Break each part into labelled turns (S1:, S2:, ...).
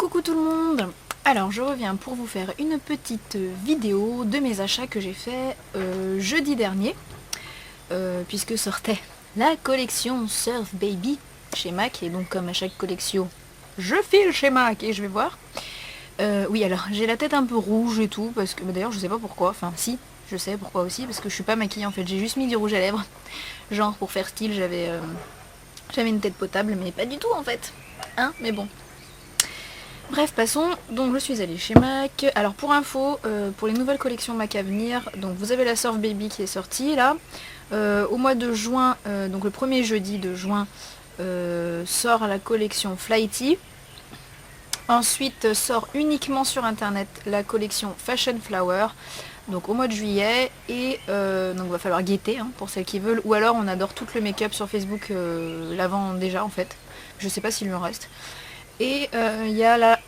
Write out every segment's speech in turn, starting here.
S1: Coucou tout le monde. Alors je reviens pour vous faire une petite vidéo de mes achats que j'ai fait jeudi dernier, puisque sortait la collection Surf Baby chez MAC, et donc comme à chaque collection, je file chez MAC et je vais voir. Oui, alors j'ai la tête un peu rouge et tout, parce que d'ailleurs je sais pas pourquoi, enfin si, je sais pourquoi aussi, parce que je suis pas maquillée en fait, j'ai juste mis du rouge à lèvres, genre pour faire style j'avais une tête potable, mais pas du tout en fait, hein, mais bon. Bref, passons. Donc je suis allée chez MAC. Alors pour info, pour les nouvelles collections MAC à venir, donc vous avez la Surf Baby qui est sortie là. Au mois de juin, donc le premier jeudi de juin, sort la collection Flighty. Ensuite sort uniquement sur internet la collection Fashion Flower. Donc au mois de juillet, et donc va falloir guetter hein, pour celles qui veulent, ou alors on adore tout le make-up sur Facebook, l'avant déjà en fait. Je sais pas s'il lui en reste. Et il y a la...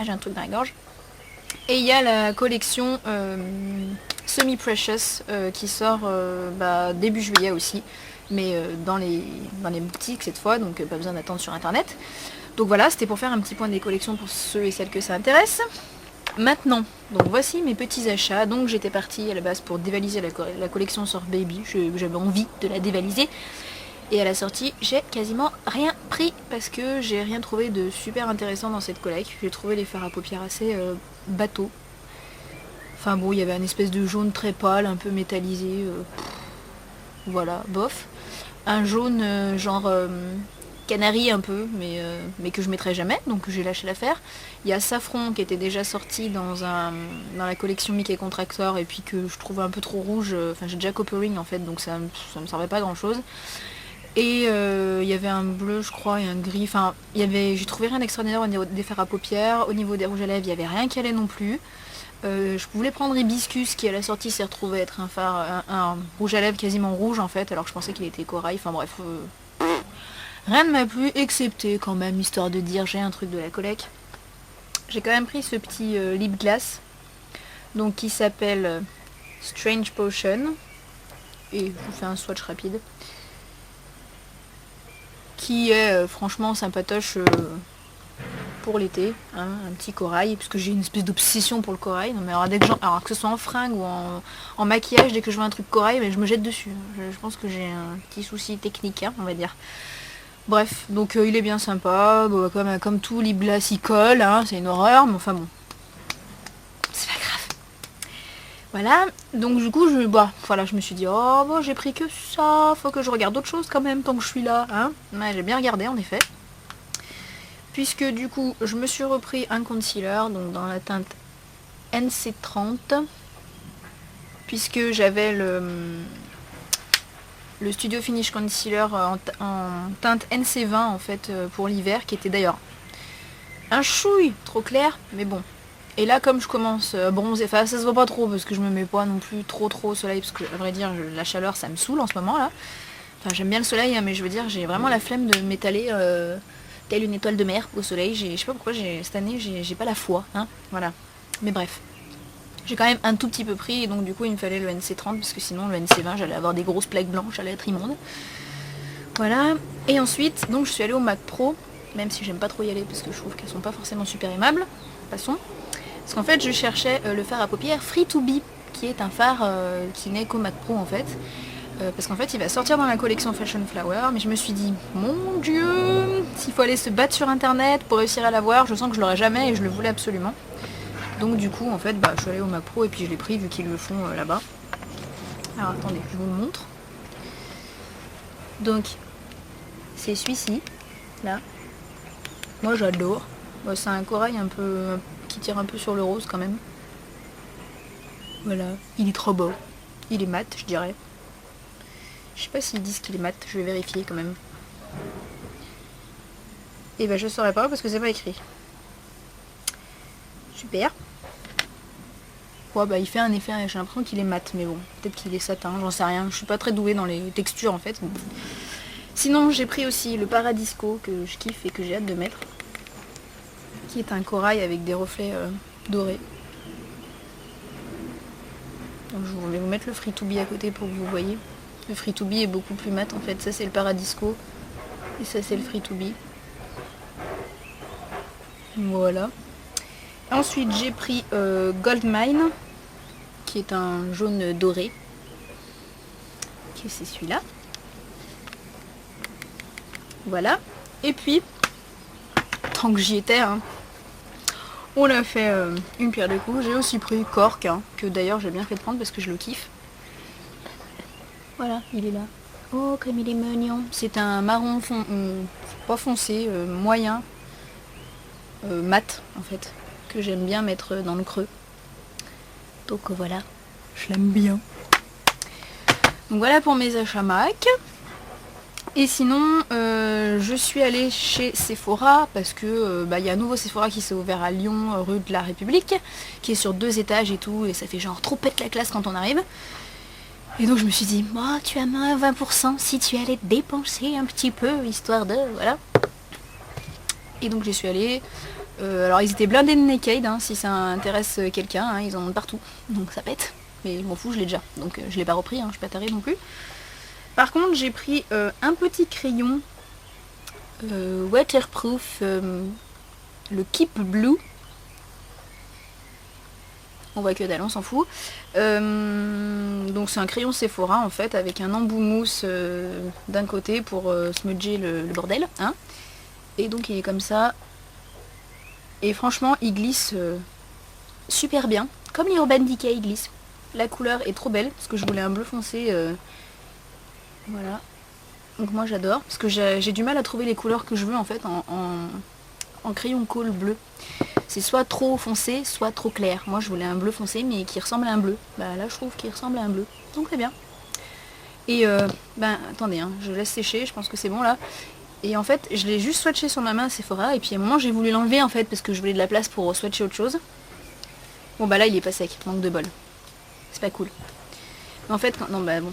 S1: J'ai un truc dans la gorge. Et il y a la collection Semi Precious qui sort début juillet aussi. Mais dans les boutiques cette fois, donc pas besoin d'attendre sur internet. Donc voilà, c'était pour faire un petit point des collections pour ceux et celles que ça intéresse. Maintenant, donc voici mes petits achats. Donc j'étais partie à la base pour dévaliser la collection Surf Baby. J'avais envie de la dévaliser. Et à la sortie, j'ai quasiment rien pris parce que j'ai rien trouvé de super intéressant dans cette collecte. J'ai trouvé les fards à paupières assez bateaux. Enfin bon, il y avait un espèce de jaune très pâle, un peu métallisé. Voilà, bof. Un jaune genre canari un peu, mais que je mettrai jamais, donc j'ai lâché l'affaire. Il y a Safran qui était déjà sorti dans la collection Mickey Contractor et puis que je trouvais un peu trop rouge. Enfin j'ai déjà Coppering en fait, donc ça me servait pas grand chose. Et il y avait un bleu je crois et un gris, enfin j'ai trouvé rien d'extraordinaire au niveau des fards à paupières, au niveau des rouges à lèvres il n'y avait rien qui allait non plus. Je voulais prendre Hibiscus qui à la sortie s'est retrouvé être un rouge à lèvres quasiment rouge en fait, alors que je pensais qu'il était corail, enfin bref, rien ne m'a plu excepté quand même, histoire de dire j'ai un truc de la collecte. J'ai quand même pris ce petit lip gloss, donc qui s'appelle Strange Potion, et je vous fais un swatch rapide. Qui est franchement sympatoche pour l'été, hein, un petit corail, parce que j'ai une espèce d'obsession pour le corail. Non, mais alors que ce soit en fringue ou en maquillage, dès que je vois un truc corail, mais je me jette dessus. Je pense que j'ai un petit souci technique, hein, on va dire. Bref, donc il est bien sympa, bon, comme tout lip gloss il colle, hein, c'est une horreur, mais enfin bon. C'est pas grave. Voilà, donc du coup je me suis dit oh bon j'ai pris que ça, faut que je regarde d'autres choses quand même tant que je suis là, hein. Ouais, j'ai bien regardé en effet. Puisque du coup je me suis repris un concealer, donc dans la teinte NC30. Puisque j'avais le Studio Finish Concealer en teinte NC20 en fait pour l'hiver, qui était d'ailleurs un chouille trop clair, mais bon. Et là comme je commence à bronzer, enfin ça se voit pas trop parce que je me mets pas non plus trop au soleil, parce que à vrai dire la chaleur ça me saoule en ce moment là. Enfin j'aime bien le soleil hein, mais je veux dire j'ai vraiment la flemme de m'étaler telle une étoile de mer au soleil. Je sais pas pourquoi cette année j'ai pas la foi, hein, voilà. Mais bref. J'ai quand même un tout petit peu pris et donc du coup il me fallait le NC30 parce que sinon le NC20 j'allais avoir des grosses plaques blanches, j'allais être immonde. Voilà. Et ensuite donc je suis allée au MAC Pro, même si j'aime pas trop y aller parce que je trouve qu'elles sont pas forcément super aimables. Passons. Parce qu'en fait je cherchais le fard à paupières Free to Be, qui est un fard qui n'est qu'au MAC Pro en fait. Parce qu'en fait il va sortir dans la collection Fashion Flower, mais je me suis dit mon dieu, s'il faut aller se battre sur internet pour réussir à l'avoir, je sens que je l'aurai jamais et je le voulais absolument. Donc du coup en fait je suis allée au MAC Pro et puis je l'ai pris vu qu'ils le font là-bas. Alors attendez, je vous le montre. Donc c'est celui-ci, là. Moi j'adore. C'est un corail un peu qui tire un peu sur le rose quand même. Voilà, il est trop beau. Il est mat, je dirais. Je sais pas s'ils disent qu'il est mat, je vais vérifier quand même. Et je saurais pas parce que c'est pas écrit. Super. Ouais, il fait un effet, j'ai l'impression qu'il est mat, mais bon, peut-être qu'il est satin, j'en sais rien. Je suis pas très douée dans les textures en fait. Sinon j'ai pris aussi le Paradisco que je kiffe et que j'ai hâte de mettre, qui est un corail avec des reflets dorés. Donc je vais vous mettre le Free to Be à côté pour que vous voyez. Le Free to Be est beaucoup plus mat en fait. Ça c'est le Paradisco et ça c'est le Free to Be. Voilà. Ensuite j'ai pris Goldmine, qui est un jaune doré. C'est celui-là. Voilà. Et puis, tant que j'y étais, hein, on a fait une pierre de coups. J'ai aussi pris Cork, hein, que d'ailleurs j'ai bien fait de prendre parce que je le kiffe. Voilà, il est là. Oh, comme il est mignon. C'est un marron pas foncé, moyen, mat en fait, que j'aime bien mettre dans le creux. Donc voilà, je l'aime bien. Donc voilà pour mes achats MAC. Et sinon, je suis allée chez Sephora parce que y a un nouveau Sephora qui s'est ouvert à Lyon, rue de la République, qui est sur 2 étages et tout, et ça fait genre trop pète la classe quand on arrive. Et donc je me suis dit, oh, tu as moins 20% si tu allais dépenser un petit peu, histoire de... Voilà. Et donc j'y suis allée. Alors ils étaient blindés de Naked, hein, si ça intéresse quelqu'un, hein, ils en ont partout, donc ça pète. Mais je m'en fous, je l'ai déjà, donc je l'ai pas repris, hein, je suis pas tarée non plus. Par contre j'ai pris un petit crayon waterproof, le Keep Blue. On voit que dalle, on s'en fout. Donc c'est un crayon Sephora en fait, avec un embout mousse d'un côté pour smudger le bordel, hein. Et donc il est comme ça. Et franchement il glisse super bien, comme les Urban Decay glisse. La couleur est trop belle, parce que je voulais un bleu foncé. Voilà. Donc moi j'adore, parce que j'ai du mal à trouver les couleurs que je veux en fait en crayon colle bleu. C'est soit trop foncé, soit trop clair. Moi je voulais un bleu foncé mais qui ressemble à un bleu. Bah là je trouve qu'il ressemble à un bleu. Donc c'est bien. Et attendez, hein, je laisse sécher, je pense que c'est bon là. Et en fait je l'ai juste swatché sur ma main à Sephora et puis à un moment j'ai voulu l'enlever en fait parce que je voulais de la place pour swatcher autre chose. Bon bah là il est pas sec, manque de bol. C'est pas cool. Mais en fait quand... Non bah bon.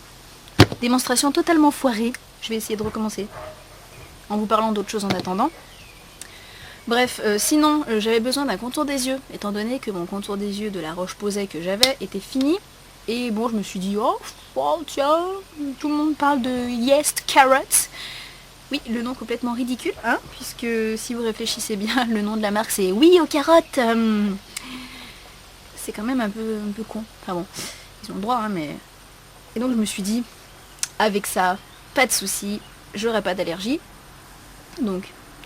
S1: Démonstration totalement foirée. Je vais essayer de recommencer. En vous parlant d'autre chose en attendant. Bref, sinon j'avais besoin d'un contour des yeux, étant donné que mon contour des yeux de la Roche-Posay que j'avais était fini. Et bon, je me suis dit, oh tiens, tout le monde parle de Yes Carrot. Oui, le nom complètement ridicule, hein, puisque si vous réfléchissez bien, le nom de la marque c'est Oui aux carottes. C'est quand même un peu con. Enfin bon, ils ont le droit, hein, mais... Et donc je me suis dit, avec ça, pas de souci, j'aurai pas d'allergie. Donc...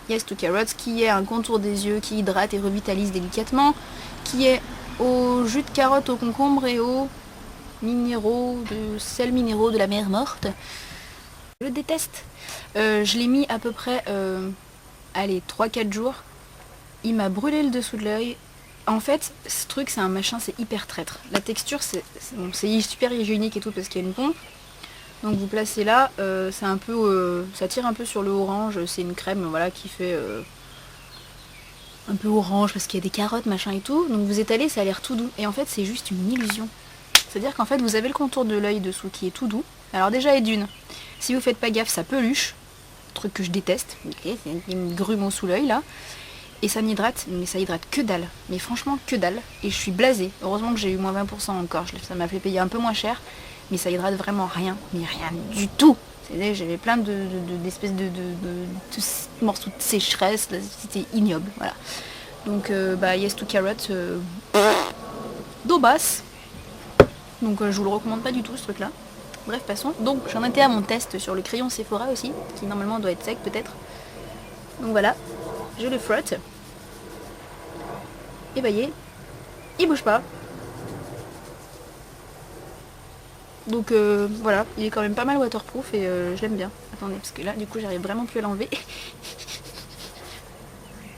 S1: Yes to Carrots, qui est un contour des yeux qui hydrate et revitalise délicatement, qui est au jus de carotte, au concombre et aux sels minéraux de la mer morte. Je le déteste. Je l'ai mis à peu près, allez, 3-4 jours. Il m'a brûlé le dessous de l'œil. En fait, ce truc, c'est un machin, c'est hyper traître. La texture, c'est super hygiénique et tout parce qu'il y a une pompe. Donc vous placez là, c'est un peu, ça tire un peu sur le orange, c'est une crème voilà, qui fait un peu orange parce qu'il y a des carottes machin et tout. Donc vous étalez, ça a l'air tout doux. Et en fait c'est juste une illusion. C'est-à-dire qu'en fait vous avez le contour de l'œil dessous qui est tout doux. Alors déjà et d'une, si vous faites pas gaffe ça peluche, truc que je déteste. Okay, c'est une grumeau sous l'œil là. Et ça m'hydrate, mais ça hydrate que dalle. Mais franchement que dalle. Et je suis blasée. Heureusement que j'ai eu moins 20% encore, ça m'a fait payer un peu moins cher. Mais ça hydrate vraiment rien, mais rien du tout. J'avais plein d'espèces de morceaux de sécheresse, c'était ignoble, voilà. Donc Yes to Carrot, d'eau basse. Donc je vous le recommande pas du tout ce truc là. Bref, passons. Donc j'en étais à mon test sur le crayon Sephora aussi, qui normalement doit être sec peut-être. Donc voilà, je le frotte. Et voyez, il bouge pas. Donc voilà, il est quand même pas mal waterproof et je l'aime bien. Attendez, parce que là, du coup, j'arrive vraiment plus à l'enlever.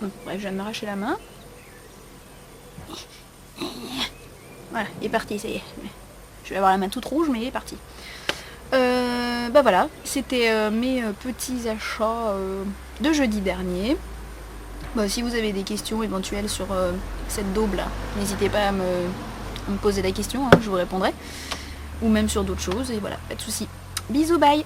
S1: Bref, je viens de m'arracher la main. Voilà, il est parti, ça y est. Je vais avoir la main toute rouge, mais il est parti. Voilà, c'était mes petits achats de jeudi dernier. Si vous avez des questions éventuelles sur cette daube là, n'hésitez pas à me poser la question, hein, je vous répondrai. Ou même sur d'autres choses, et voilà, pas de soucis. Bisous, bye!